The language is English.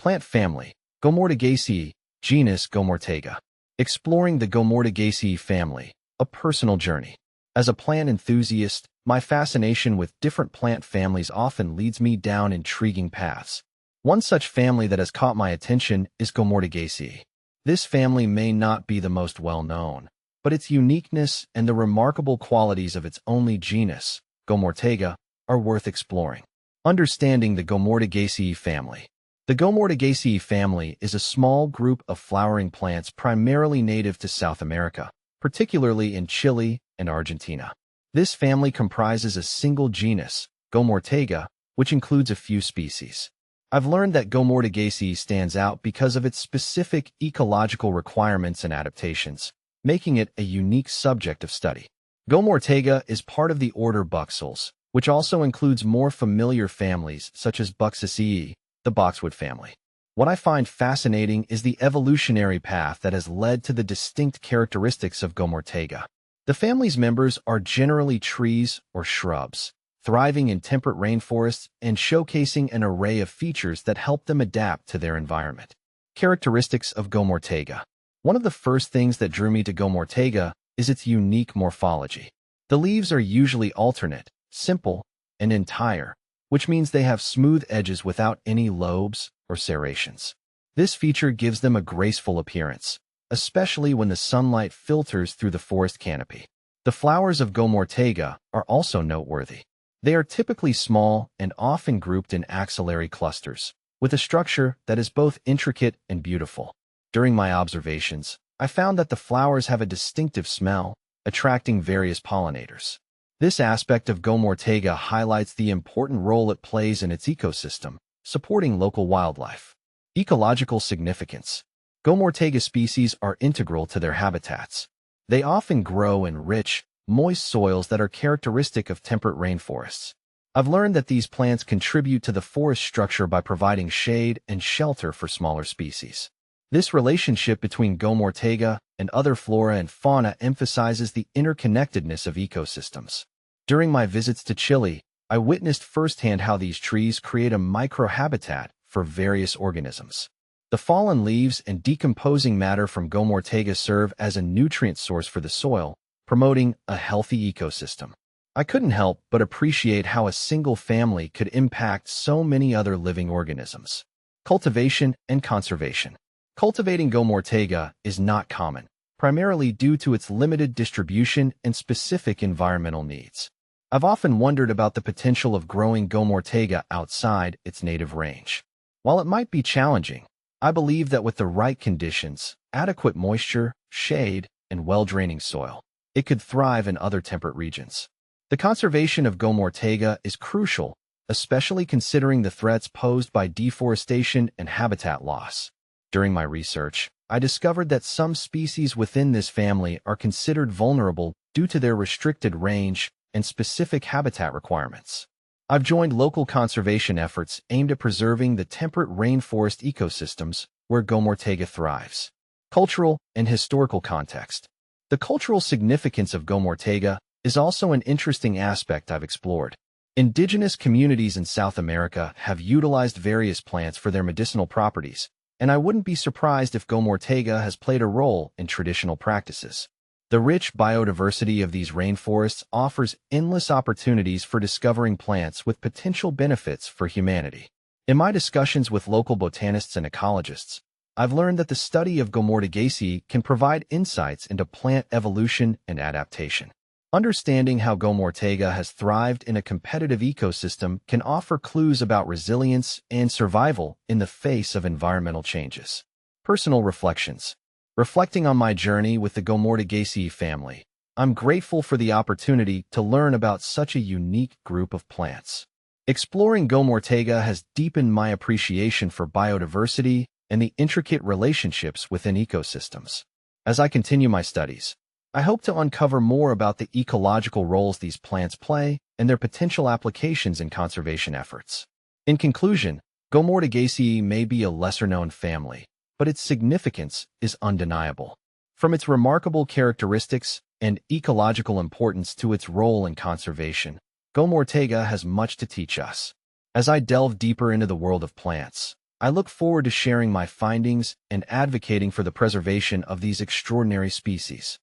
Plant family, Gomortegaceae, genus Gomortega. Exploring the Gomortegaceae family, a personal journey. As a plant enthusiast, my fascination with different plant families often leads me down intriguing paths. One such family that has caught my attention is Gomortegaceae. This family may not be the most well-known, but its uniqueness and the remarkable qualities of its only genus, Gomortega, are worth exploring. Understanding the Gomortegaceae family. The Gomortegaceae family is a small group of flowering plants primarily native to South America, particularly in Chile and Argentina. This family comprises a single genus, Gomortega, which includes a few species. I've learned that Gomortegaceae stands out because of its specific ecological requirements and adaptations, making it a unique subject of study. Gomortega is part of the order Buxales, which also includes more familiar families such as Buxaceae, the boxwood family. What I find fascinating is the evolutionary path that has led to the distinct characteristics of Gomortega. The family's members are generally trees or shrubs, thriving in temperate rainforests and showcasing an array of features that help them adapt to their environment. Characteristics of Gomortega. One of the first things that drew me to Gomortega is its unique morphology. The leaves are usually alternate, simple, and entire, which means they have smooth edges without any lobes or serrations. This feature gives them a graceful appearance, especially when the sunlight filters through the forest canopy. The flowers of Gomortega are also noteworthy. They are typically small and often grouped in axillary clusters, with a structure that is both intricate and beautiful. During my observations, I found that the flowers have a distinctive smell, attracting various pollinators. This aspect of Gomortega highlights the important role it plays in its ecosystem, supporting local wildlife. Ecological significance. Gomortega species are integral to their habitats. They often grow in rich, moist soils that are characteristic of temperate rainforests. I've learned that these plants contribute to the forest structure by providing shade and shelter for smaller species. This relationship between Gomortega and other flora and fauna emphasizes the interconnectedness of ecosystems. During my visits to Chile, I witnessed firsthand how these trees create a microhabitat for various organisms. The fallen leaves and decomposing matter from Gomortega serve as a nutrient source for the soil, promoting a healthy ecosystem. I couldn't help but appreciate how a single family could impact so many other living organisms. Cultivation and conservation. Cultivating Gomortega is not common, primarily due to its limited distribution and specific environmental needs. I've often wondered about the potential of growing Gomortega outside its native range. While it might be challenging, I believe that with the right conditions, adequate moisture, shade, and well-draining soil, it could thrive in other temperate regions. The conservation of Gomortega is crucial, especially considering the threats posed by deforestation and habitat loss. During my research, I discovered that some species within this family are considered vulnerable due to their restricted range and specific habitat requirements. I've joined local conservation efforts aimed at preserving the temperate rainforest ecosystems where Gomortega thrives. Cultural and historical context. The cultural significance of Gomortega is also an interesting aspect I've explored. Indigenous communities in South America have utilized various plants for their medicinal properties, and I wouldn't be surprised if Gomortega has played a role in traditional practices. The rich biodiversity of these rainforests offers endless opportunities for discovering plants with potential benefits for humanity. In my discussions with local botanists and ecologists, I've learned that the study of Gomortegaceae can provide insights into plant evolution and adaptation. Understanding how Gomortega has thrived in a competitive ecosystem can offer clues about resilience and survival in the face of environmental changes. Personal reflections. Reflecting on my journey with the Gomortegaceae family, I'm grateful for the opportunity to learn about such a unique group of plants. Exploring Gomortega has deepened my appreciation for biodiversity and the intricate relationships within ecosystems. As I continue my studies, I hope to uncover more about the ecological roles these plants play and their potential applications in conservation efforts. In conclusion, Gomortegaceae may be a lesser-known family, but its significance is undeniable. From its remarkable characteristics and ecological importance to its role in conservation, Gomortega has much to teach us. As I delve deeper into the world of plants, I look forward to sharing my findings and advocating for the preservation of these extraordinary species.